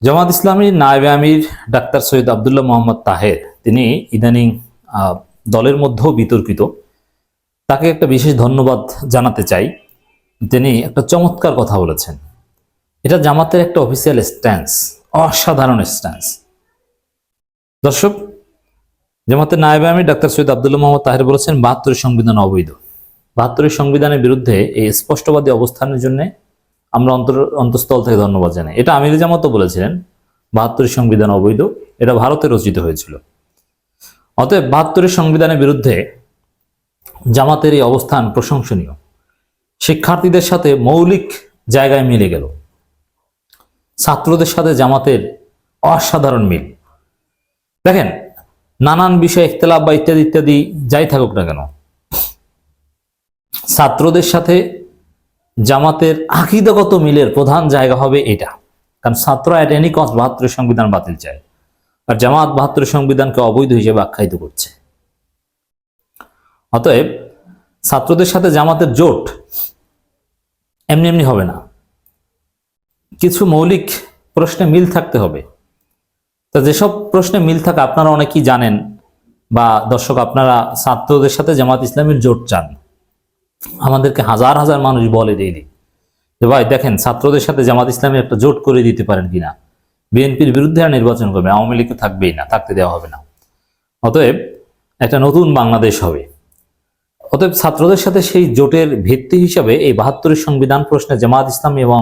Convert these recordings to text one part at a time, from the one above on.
জামাত ইসলামী নায়েবে আমির doctor Syed Abdullah Mohammad Taher তিনি ইদানিং দলের মধ্যেও বিতর্কিত। তাকে একটা বিশেষ ধন্যবাদ জানাতে চাই। তিনি একটা চমৎকার কথা বলেছেন। এটা জামাতের একটা অফিসিয়াল স্ট্যান্স, অসাধারণ স্ট্যান্স। দর্শক, জামাতের নায়েবে আমির ডাক্তার সৈয়দ আব্দুল্লাহ মোহাম্মদ তাহের বলেছেন ৭২ সংবিধান অবৈধ। ৭২ সংবিধানের বিরুদ্ধে এই স্পষ্টবাদী অবস্থানের জন্য আমরা অন্তঃস্থল থেকে ধন্যবাদ জানাই। এটা আমির জামাতও বলেছিলেন ৭২ সংবিধান অবৈধ, এটা ভারতে রচিত হয়েছিল। অতএব ৭২ সংবিধানের বিরুদ্ধে জামাতের এই অবস্থান প্রশংসনীয়। শিক্ষার্থীদের সাথে মৌলিক জায়গায় মিলে গেল, ছাত্রদের সাথে জামাতের অসাধারণ মিল। দেখেন, নানান বিষয় ইখতিলাফ বা ইত্যাদি ইত্যাদি যাই থাকুক না কেন, ছাত্রদের সাথে জামাতের আকীদাগত মিলের প্রধান জায়গা হবে এটা। কারণ ছাত্র এট এনি কস্ট ৭২ সংবিধান বাতিল চায়, আর জামাত ৭২ সংবিধানকে অবৈধ হিসেবে আখ্যায়িত করছে। অতএব ছাত্রদের সাথে জামাতের জোট এমনি এমনি হবে না, কিছু মৌলিক প্রশ্নে মিল থাকতে হবে। তা যেসব প্রশ্নে মিল থাকে আপনারা অনেকেই জানেন, বা দর্শক আপনারা ছাত্রদের সাথে জামাত ইসলামের জোট চান। আমাদেরকে হাজার হাজার মানুষ বলে ডেইলি যে ভাই দেখেন, ছাত্রদের সাথে জামাত ইসলামের একটা জোট করে দিতে পারেন কিনা, বিএনপির বিরুদ্ধে আর নির্বাচন করবে, আওয়ামী লীগ তো থাকবেই না, থাকতে দেওয়া হবে না। অতএব একটা নতুন বাংলাদেশ হবে। অতএব ছাত্রদের সাথে সেই জোটের ভিত্তি হিসাবে এই ৭২ সংবিধান প্রশ্নে জামাত ইসলামী এবং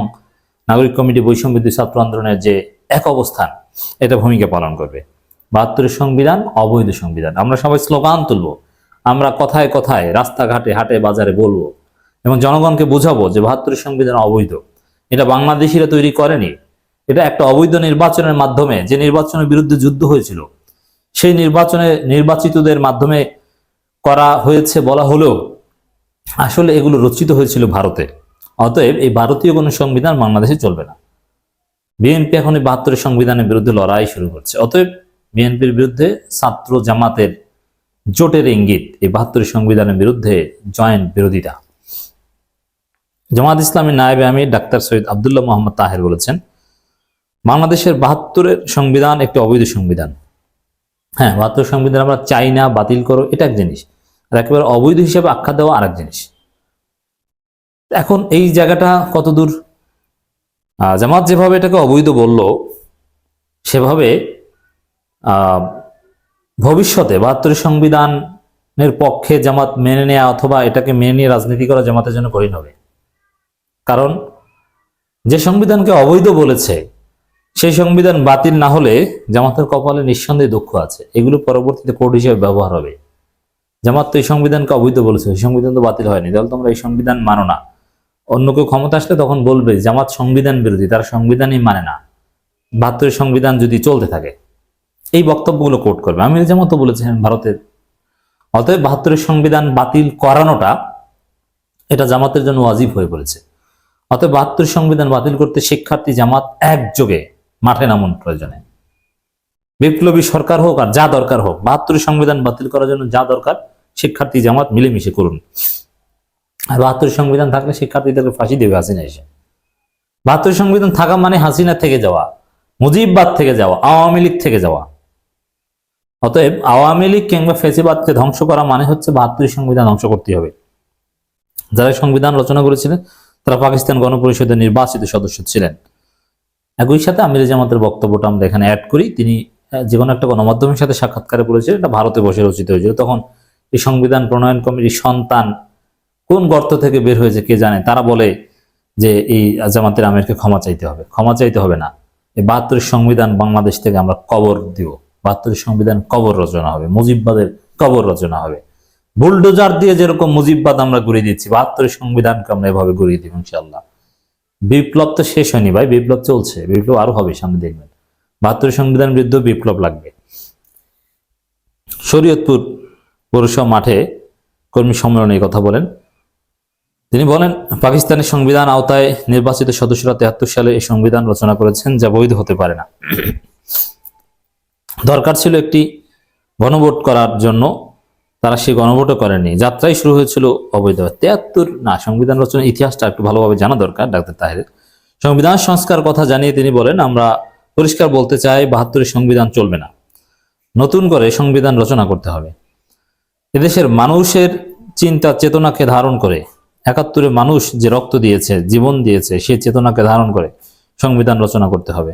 নাগরিক কমিটি বৈষম্য ছাত্র আন্দোলনের যে এক অবস্থান, এটা ভূমিকা পালন করবে। ৭২ সংবিধান অবৈধ সংবিধান। আমরা সবাই স্লোগান তুলবো, আমরা কথায় কথায় রাস্তাঘাটে হাটে বাজারে বলবো এবং জনগণকে বুঝাবো যে ৭২ সংবিধান অবৈধ। এটা বাংলাদেশিরা তৈরি করেনি, এটা একটা অবৈধ নির্বাচনের মাধ্যমে, যে নির্বাচনের বিরুদ্ধে যুদ্ধ হয়েছিল, সেই নির্বাচনে নির্বাচিতদের মাধ্যমে করা হয়েছে বলা হলেও আসলে এগুলো রচিত হয়েছিল ভারতে। অতএব এই ভারতীয় কোনো সংবিধান বাংলাদেশে চলবে না। বিএনপি এখন এই ৭২ সংবিধানের বিরুদ্ধে লড়াই শুরু করছে। অতএব বিএনপির বিরুদ্ধে ছাত্র জামাতের জোটের ইঙ্গিত এই ৭২ সংবিধানের বিরুদ্ধে জয়েন্ট বিরোধিতা। জামাত ইসলামী নায়েবে আমির ডাক্তার সৈয়দ আব্দুল্লাহ মোহাম্মদ তাহের বলেছেন, বাংলাদেশের ৭২ সংবিধান একটি অবৈধ সংবিধান। হ্যাঁ, ৭২ সংবিধান আমরা চাই না, বাতিল করো, এটা এক জিনিস, আর একেবারে অবৈধ হিসেবে আখ্যা দেওয়া আরেক জিনিস। এখন এই জায়গাটা কতদূর? জামাত যেভাবে এটাকে অবৈধ বলল, সেভাবে ভবিষ্যতে ৭২ সংবিধানের পক্ষে জামাত মেনে নেওয়া অথবা এটাকে মেনে নিয়ে রাজনীতি করা জামাতের জন্য কঠিন হবে। কারণ যে সংবিধানকে অবৈধ বলেছে সেই সংবিধান বাতিল না হলে জামাতের কপালে নিঃসন্দেহে দুঃখ আছে, এগুলো পরবর্তীতে কোর্ট হিসেবে ব্যবহার হবে। জামাত তো এই সংবিধানকে অবৈধ বলেছে, এই সংবিধান তো বাতিল হয়নি, তাহলে তোমরা এই সংবিধান মানো না। অন্য কেউ ক্ষমতা আসলে তখন বলবে জামাত সংবিধান বিরোধী, তারা সংবিধানই মানে না, ৭২ সংবিধান যদি চলতে থাকে। এই বক্তব্যগুলো কোর্ট করবে। আমির জামাতও বলেছেন ভারতের। অতএব ৭২ সংবিধান বাতিল করানোটা এটা জামাতের জন্য ওয়াজিব হয়ে পড়েছে। অতএব ৭২ সংবিধান বাতিল করতে শিক্ষার্থী জামাত একযোগে মাঠে নামুন। প্রয়োজনে বিপ্লবী সরকার হোক আর যা দরকার হোক, ৭২ সংবিধান বাতিল করার জন্য যা দরকার শিক্ষার্থী জামাত মিলেমিশে করুন। আর ৭২ সংবিধান থাকলে শিক্ষার্থীদেরকে ফাঁসি দেবে হাসিনা এসে। ৭২ সংবিধান থাকা মানে হাসিনা থেকে যাওয়া, মুজিববাদ থেকে যাওয়া, আওয়ামী লীগ থেকে যাওয়া। অতএব আওয়ামী লীগ কিংবা ফ্যাসিবাদকে ধ্বংস করা মানে হচ্ছে ৭২ সংবিধান ধ্বংস করতে হবে। যারা সংবিধান রচনা করেছিলেন তারা পাকিস্তান গণপরিষদের নির্বাচিত সদস্য ছিলেন। একই সাথে আমির জামাতের বক্তব্যটা আমরা এখানে অ্যাড করি। তিনি যে কোনো একটা গণমাধ্যমের সাথে সাক্ষাৎকারে বলেছিলেন এটা ভারতে বসে রচিত হয়েছিল। তখন এই সংবিধান প্রণয়ন কমিটির সন্তান কোন গর্ত থেকে বের হয়েছে কে জানে। তারা বলে যে এই জামাতের আমিরকে ক্ষমা চাইতে হবে। ক্ষমা চাইতে হবে না, এই ৭২ সংবিধান বাংলাদেশ থেকে আমরা কবর দিব। ৭২ সংবিধান কবর রচনা হবে, মুজিববাদের কবর রচনা হবে। বুলডোজার দিয়ে যেরকম মুজিববাদ আমরা গড়িয়ে দিচ্ছি, ৭২ সংবিধানকে আমরা এভাবে গড়িয়ে দিব ইনশাআল্লাহ। বিপ্লব তো শেষ হয়নি ভাই, বিপ্লব চলছে, বিপ্লব আরো হবে সামনে, দেখবেন। ৭২ সংবিধান বিরুদ্ধে বিপ্লব লাগবে। শরীয়তপুর পৌরসভা মাঠে কর্মী সম্মেলনে এই কথা বলেন তিনি। বলেন, পাকিস্তানের সংবিধান আওতায় নির্বাচিত সদস্যরা ৭৩ সালে এই সংবিধান রচনা করেছেন, যা বৈধ হতে পারে না। দরকার ছিল একটি গণভোট করার জন্য, তারা সেই গণভোটও করেনি। যাত্রাই শুরু হয়েছিল অবৈধ। ৭৩ না, সংবিধান রচনার ইতিহাসটা একটু ভালোভাবে জানা দরকার ডাক্তার তাহের। সংবিধান সংস্কার কথা জানিয়ে তিনি বলেন, আমরা পরিষ্কার বলতে চায় 72-এর সংবিধান চলবে না, নতুন করে সংবিধান রচনা করতে হবে। এদেশের মানুষের চিন্তা চেতনাকে ধারণ করে, 71-এ মানুষ যে রক্ত দিয়েছে, জীবন দিয়েছে, সেই চেতনাকে ধারণ করে সংবিধান রচনা করতে হবে।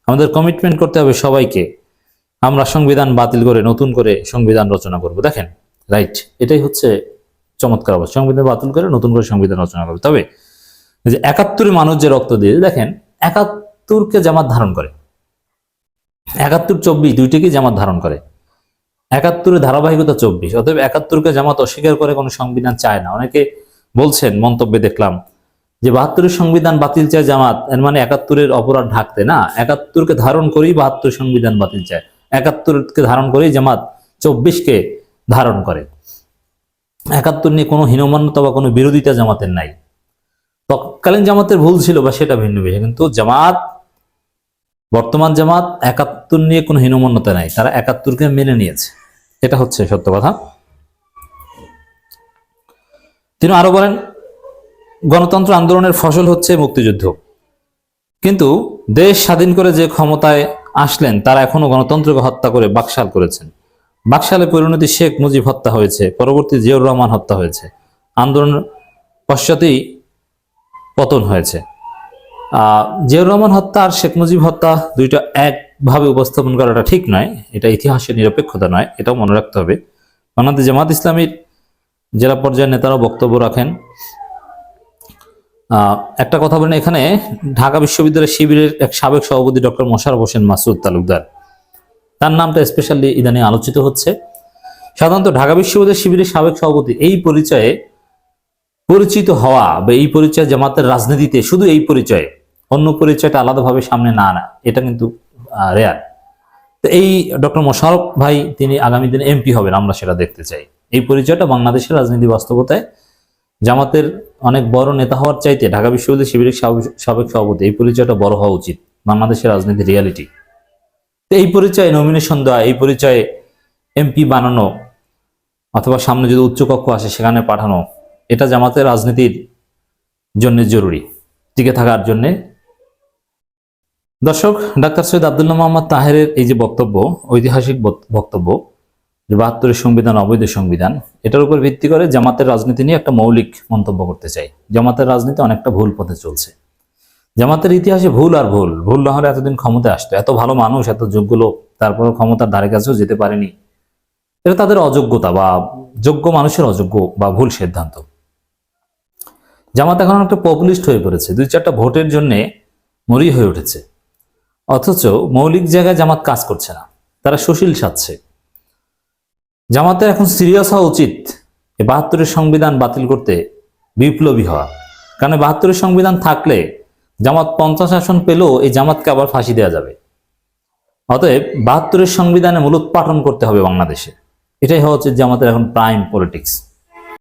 আমাদের কমিটমেন্ট করতে হবে সবাইকে, আমরা সংবিধান বাতিল করে নতুন করে সংবিধান রচনা করব। দেখেন, রাইট, এটাই হচ্ছে চমৎকার অবস্থা। সংবিধান বাতিল করে নতুন করে সংবিধান রচনা করবে। তবে যে 71-এ মানুষ যে রক্ত দিয়ে, দেখেন 71-কে জামাত ধারণ করে, 71-24 দুইটিকে জামাত ধারণ করে, 71-এর ধারাবাহিকতা 24। অতএব 71-কে জামাত অস্বীকার করে কোনো সংবিধান চায় না। অনেকে বলছেন মন্তব্যে দেখলাম যে 72-এর সংবিধান বাতিল চায় জামাত, এর মানে 71-এর অপরাধ ঢাকতে না, 71-কে ধারণ করেই 72 সংবিধান বাতিল চায়, 71-কে ধারণ করেই জামাত 24-কে ধারণ করে। 71 নিয়ে কোনো হীনমন্যতা বা কোনো বিরোধিতা জামাতের নাই। তৎকালীন জামাতের ভুল ছিল বা সেটা ভিন্ন বিষয়, কিন্তু জামাত, বর্তমান জামাত 71 নিয়ে কোনো হীনমন্যতা নাই, তারা 71-কে মেনে নিয়েছে, এটা হচ্ছে সত্য কথা। তিনি আরো বলেন, গণতন্ত্র আন্দোলনের ফসল হচ্ছে মুক্তিযুদ্ধ, কিন্তু দেশ স্বাধীন করে যে ক্ষমতায় আসলেন তারা এখনো গণতন্ত্রকে হত্যা করে বাকশাল করেছেন। বাকশালে পরিণতি শেখ মুজিব হত্যা হয়েছে, পরবর্তী জিয়াউর রহমান হত্যা হয়েছে, আন্দোলন পশ্চাতেই পতন হয়েছে। জিয়াউর রহমান হত্যা আর শেখ মুজিব হত্যা দুইটা একভাবে উপস্থাপন করাটা ঠিক নয়, এটা ইতিহাসের নিরপেক্ষতা নয়, এটাও মনে রাখতে হবে। বাংলাদেশ জামাত ইসলামীর জেলা পর্যায়ের নেতারাও বক্তব্য রাখেন। একটা কথা বলেন, এখানে ঢাকা বিশ্ববিদ্যালয় শিবিরের এক সাবেক সভাপতি ডক্টর মোশাররফ হোসেন মাসুদ তালুকদার, তার নামটা স্পেশালি ইদানিং আলোচিত হচ্ছে। সাধারণত ঢাকা বিশ্ববিদ্যালয় শিবিরের সাবেক সভাপতি এই পরিচয়ে পরিচিত হওয়া বা এই পরিচয় জামাতের রাজনীতিতে শুধু এই পরিচয়ে, অন্য পরিচয়টা আলাদাভাবে সামনে না আনা, এটা কিন্তু রেয়ার। তো এই ডক্টর মোশাররফ ভাই তিনি আগামী দিনে এমপি হবেন, আমরা সেটা দেখতে চাই। এই পরিচয়টা বাংলাদেশের রাজনীতি বাস্তবতায় জামাতের অনেক বড় নেতা হওয়ার চাইতে ঢাকা বিশ্ববিদ্যালয় শিবিরের সাবেক সভাপতি এই পরিচয়টা বড় হওয়া উচিত, বাংলাদেশের রাজনীতির রিয়ালিটি। তো এই পরিচয়ে নমিনেশন দেওয়া, এই পরিচয়ে এমপি বানানো, অথবা সামনে যদি উচ্চকক্ষ আসে সেখানে পাঠানো, এটা জামাতের রাজনীতির জন্য জরুরি, টিকে থাকার জন্য। দর্শক, ডাক্তার সৈয়দ আব্দুল্লাহ মোহাম্মদ তাহেরের এই যে বক্তব্য, ঐতিহাসিক বক্তব্য যে 72-এর সংবিধান অবৈধ সংবিধান, এটার উপর ভিত্তি করে জামাতের রাজনীতি নিয়ে একটা মৌলিক মন্তব্য করতে চাই। জামাতের রাজনীতি অনেকটা ভুল পথে চলছে। জামাতের ইতিহাসে ভুল আর ভুল, ভুল না হলে এতদিন ক্ষমতায় আসতো, এত ভালো মানুষ, এত যোগ্য লোক, তারপর ক্ষমতার ধারে কাছেও যেতে পারেনি। এটা তাদের অযোগ্যতা বা যোগ্য মানুষের অযোগ্য বা ভুল সিদ্ধান্ত। জামাত এখন একটা পপুলিস্ট হয়ে পড়েছে, 2-4টা ভোটের জন্য মরিয়া হয়ে উঠেছে, অথচ মৌলিক জায়গায় জামাত কাজ করছে না, তারা সুশীল সাজছে। জামাতের এখন সিরিয়াস হওয়া উচিত, এই 72-এর সংবিধান বাতিল করতে বিপ্লবী হওয়া। কারণ 72-এর সংবিধান থাকলে জামাত 50 আসন পেলেও এই জামাতকে আবার ফাঁসি দেওয়া যাবে। অতএব 72-এর সংবিধানে মূলোৎপাটন করতে হবে বাংলাদেশে, এটাই হওয়া উচিত জামাতের এখন প্রাইম পলিটিক্স।